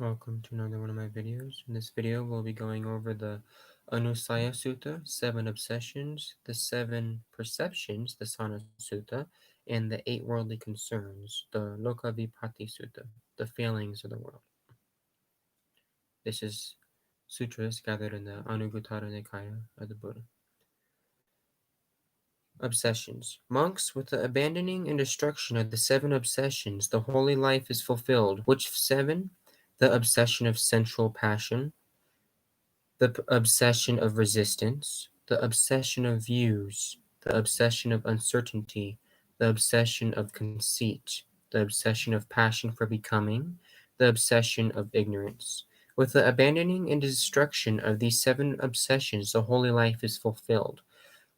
Welcome to another one of my videos. In this video, we'll be going over the Anusaya Sutta, 7 obsessions, the 7 perceptions, the Sana Sutta, and the 8 worldly concerns, the Loka Vipatti Sutta, the failings of the world. This is sutras gathered in the Anuguttara Nikaya of the Buddha. Obsessions. Monks, with the abandoning and destruction of the 7 obsessions, the holy life is fulfilled. Which 7? The obsession of sensual passion, the obsession of resistance, the obsession of views, the obsession of uncertainty, the obsession of conceit, the obsession of passion for becoming, the obsession of ignorance. With the abandoning and destruction of these 7 obsessions, the holy life is fulfilled.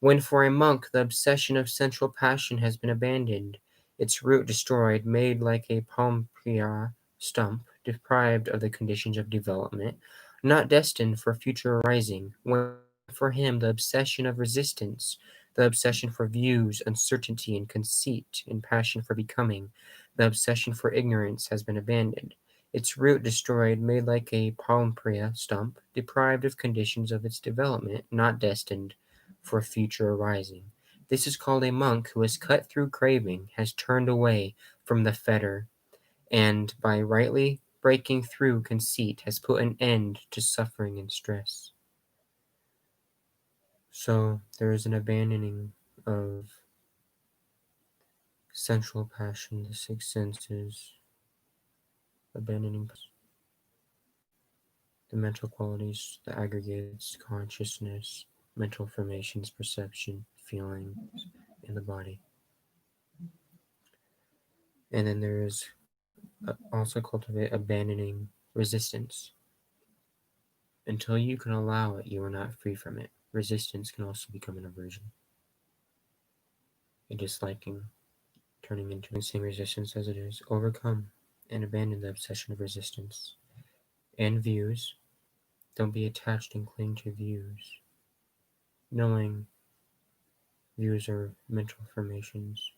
When for a monk the obsession of sensual passion has been abandoned, its root destroyed, made like a palmyra stump, deprived of the conditions of development, not destined for future arising, when for him the obsession of resistance, the obsession for views, uncertainty, and conceit, and passion for becoming, the obsession for ignorance has been abandoned, its root destroyed, made like a palmyra stump, deprived of conditions of its development, not destined for future arising. This is called a monk who has cut through craving, has turned away from the fetter, and by rightly breaking through conceit has put an end to suffering and stress. So there is an abandoning of sensual passion, the 6 senses, abandoning the mental qualities, the aggregates, consciousness, mental formations, perception, feelings in the body. And then there is also cultivate abandoning resistance. Until you can allow it, you are not free from it. Resistance can also become an aversion, a disliking, turning into the same resistance as it is. Overcome and abandon the obsession of resistance. And views. Don't be attached and cling to views. Knowing views are mental formations.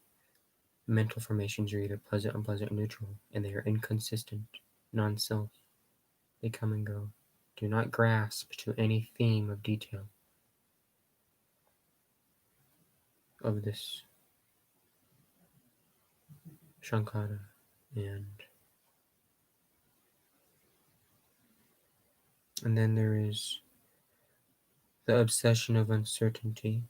Mental formations are either pleasant, unpleasant, or neutral, and they are inconsistent, non-self. They come and go. Do not grasp to any theme of detail of this Shankara, and then there is the obsession of uncertainty,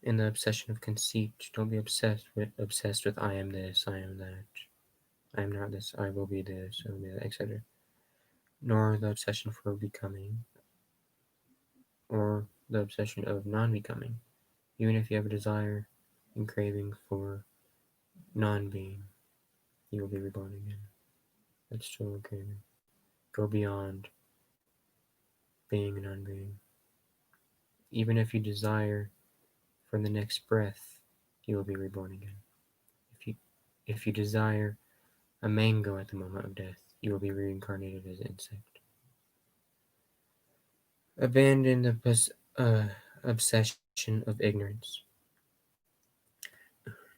and the obsession of conceit. Don't be obsessed with I am this, I am that, I am not this, I will be this, I will be that, etc. Nor the obsession for becoming, or the obsession of non-becoming. Even if you have a desire and craving for non-being, you will be reborn again. That's still a craving. Go beyond being and non-being. Even if you desire for the next breath, you will be reborn again. If you desire a mango at the moment of death, you will be reincarnated as an insect. Abandon the obsession of ignorance.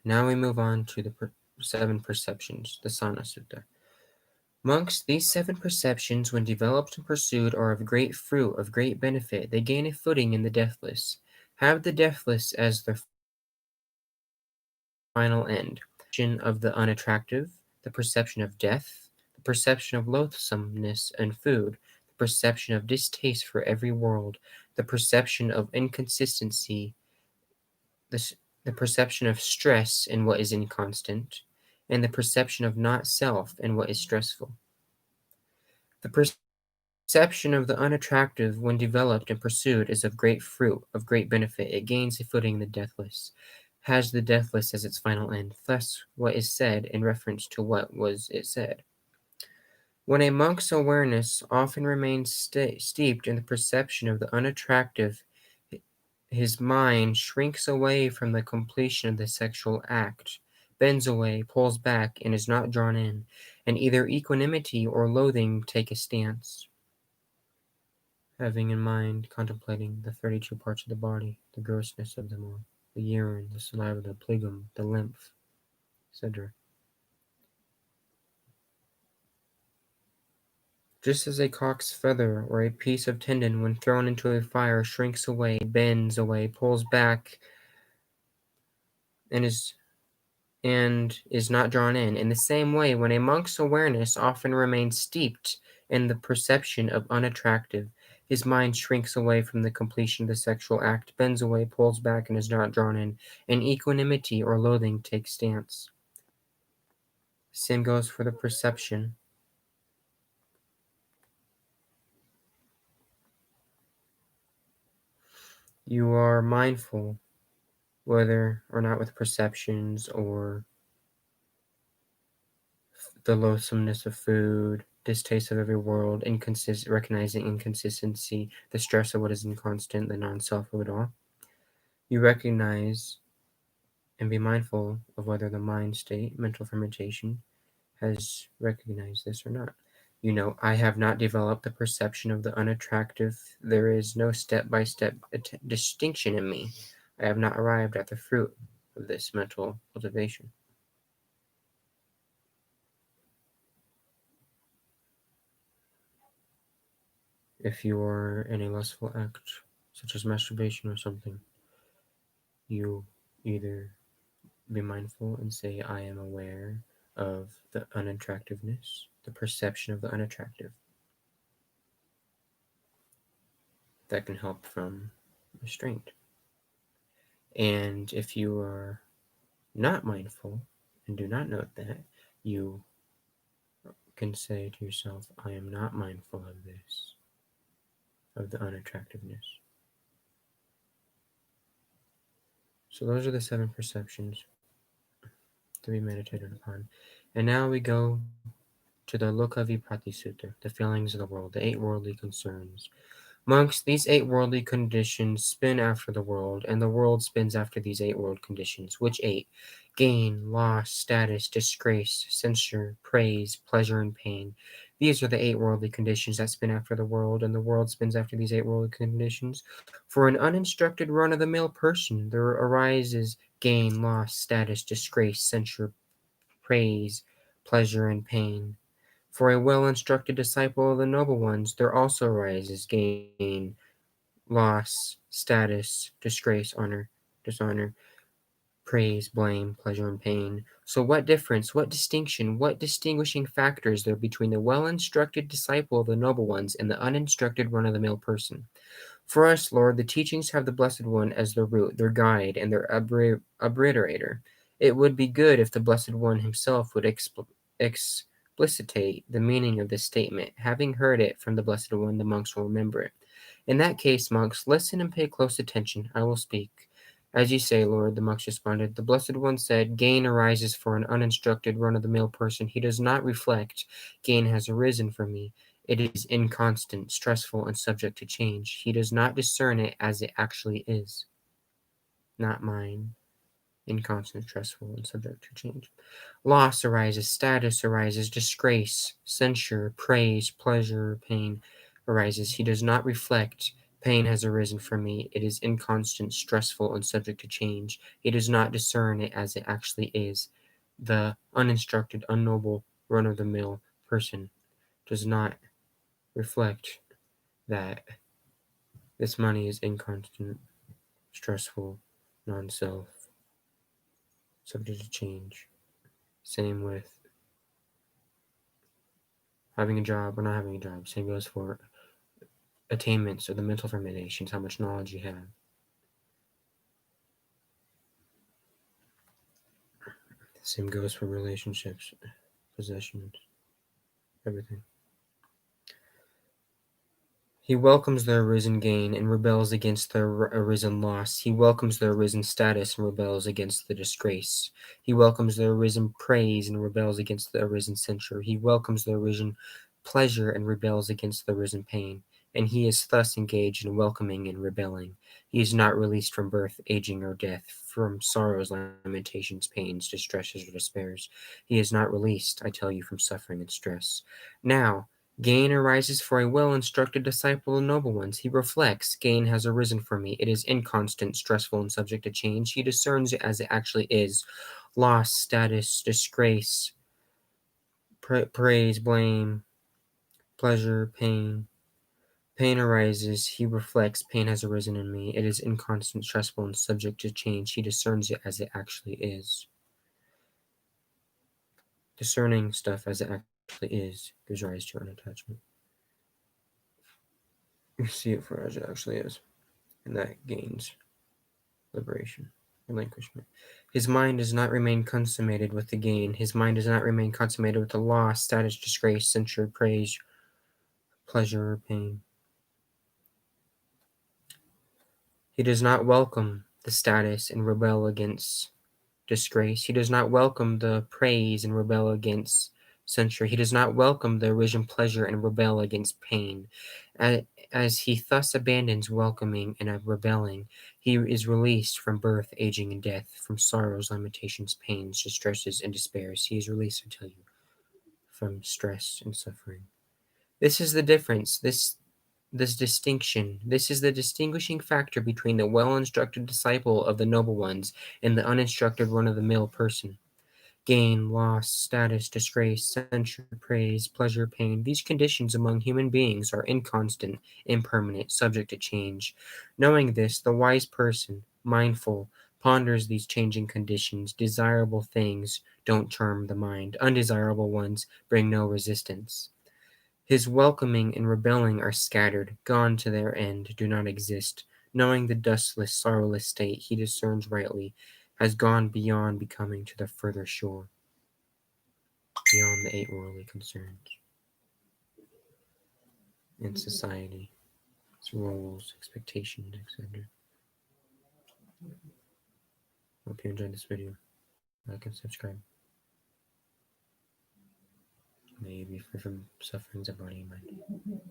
Now we move on to the 7 perceptions, the Sana Sutta. Monks, these 7 perceptions, when developed and pursued, are of great fruit, of great benefit. They gain a footing in the deathless. Have the deathless as their final end. Of the unattractive, the perception of death, the perception of loathsomeness and food, the perception of distaste for every world, the perception of inconsistency, the perception of stress in what is inconstant, and the perception of not self in what is stressful. The perception of the unattractive, when developed and pursued, is of great fruit, of great benefit. It gains a footing in the deathless, has the deathless as its final end. Thus, what is said in reference to what was it said. When a monk's awareness often remains steeped in the perception of the unattractive, his mind shrinks away from the completion of the sexual act, bends away, pulls back, and is not drawn in, and either equanimity or loathing take a stance. Having in mind, contemplating the 32 parts of the body, the grossness of them all, the urine, the saliva, the plegum, the lymph, etc. Just as a cock's feather or a piece of tendon, when thrown into a fire, shrinks away, bends away, pulls back, and is not drawn in the same way, when a monk's awareness often remains steeped in the perception of unattractive, his mind shrinks away from the completion of the sexual act, bends away, pulls back, and is not drawn in, and equanimity or loathing takes stance. Same goes for the perception. You are mindful, whether or not with perceptions or the loathsomeness of food, distaste of every world, recognizing inconsistency, the stress of what is inconstant, the non-self of it all. You recognize and be mindful of whether the mind state, mental fermentation, has recognized this or not. You know, I have not developed the perception of the unattractive. There is no step-by-step distinction in me. I have not arrived at the fruit of this mental cultivation. If you are in a lustful act, such as masturbation or something, you either be mindful and say, I am aware of the unattractiveness, the perception of the unattractive. That can help from restraint. And if you are not mindful and do not note that, you can say to yourself, I am not mindful of this, of the unattractiveness. So those are the 7 perceptions to be meditated upon. And now we go to the Loka Vipatti Sutta, the feelings of the world, the 8 worldly concerns. Monks, these 8 worldly conditions spin after the world, and the world spins after these 8 world conditions. Which 8? Gain, loss, status, disgrace, censure, praise, pleasure, and pain. These are the 8 worldly conditions that spin after the world, and the world spins after these 8 worldly conditions. For an uninstructed run-of-the-mill person, there arises gain, loss, status, disgrace, censure, praise, pleasure, and pain. For a well-instructed disciple of the noble ones, there also arises gain, loss, status, disgrace, honor, dishonor, praise, blame, pleasure, and pain. So what difference, what distinction, what distinguishing factor is there between the well-instructed disciple of the noble ones and the uninstructed run-of-the-mill person? For us, Lord, the teachings have the Blessed One as their root, their guide, and their obliterator. It would be good if the Blessed One himself would explicitate the meaning of this statement. Having heard it from the Blessed One, the monks will remember it. In that case, monks, listen and pay close attention. I will speak. As you say, Lord, the monks responded. The Blessed One said, gain arises for an uninstructed run-of-the-mill person. He does not reflect. Gain has arisen for me. It is inconstant, stressful, and subject to change. He does not discern it as it actually is. Not mine. Inconstant, stressful, and subject to change. Loss arises, status arises, disgrace, censure, praise, pleasure, pain arises. He does not reflect. Pain has arisen for me. It is inconstant, stressful, and subject to change. He does not discern it as it actually is. The uninstructed, unnoble, run-of-the-mill person does not reflect that this money is inconstant, stressful, non-self, subject to change. Same with having a job or not having a job. Same goes for attainments or the mental fermentations, how much knowledge you have. Same goes for relationships, possessions, everything. He welcomes the arisen gain and rebels against the arisen loss. He welcomes the arisen status and rebels against the disgrace. He welcomes the arisen praise and rebels against the arisen censure. He welcomes the arisen pleasure and rebels against the arisen pain. And he is thus engaged in welcoming and rebelling. He is not released from birth, aging, or death, from sorrows, lamentations, pains, distresses, or despairs. He is not released, I tell you, from suffering and stress. Now, gain arises for a well-instructed disciple of noble ones. He reflects, gain has arisen for me. It is inconstant, stressful, and subject to change. He discerns it as it actually is. Loss, status, disgrace, praise, blame, pleasure, pain. Pain arises, he reflects, pain has arisen in me. It is inconstant, stressful, and subject to change. He discerns it as it actually is. Discerning stuff as it actually is gives rise to unattachment. You see it for as it actually is, and that gains liberation, relinquishment. His mind does not remain consummated with the gain. His mind does not remain consummated with the loss, status, disgrace, censure, praise, pleasure, or pain. He does not welcome the status and rebel against disgrace. He does not welcome the praise and rebel against censure. He does not welcome the original pleasure and rebel against pain. As he thus abandons welcoming and rebelling, he is released from birth, aging, and death, from sorrows, lamentations, pains, distresses, and despairs. He is released, I tell you, from stress and suffering. This is the difference. This distinction. This is the distinguishing factor between the well-instructed disciple of the noble ones and the uninstructed run-of-the-mill person. Gain, loss, status, disgrace, censure, praise, pleasure, pain. These conditions among human beings are inconstant, impermanent, subject to change. Knowing this, the wise person, mindful, ponders these changing conditions. Desirable things don't charm the mind. Undesirable ones bring no resistance. His welcoming and rebelling are scattered, gone to their end, do not exist. Knowing the dustless, sorrowless state he discerns rightly, has gone beyond becoming to the further shore, beyond the 8 worldly concerns in society, its roles, expectations, etc. Hope you enjoyed this video. Like and subscribe. May you be free from sufferings of body and mind.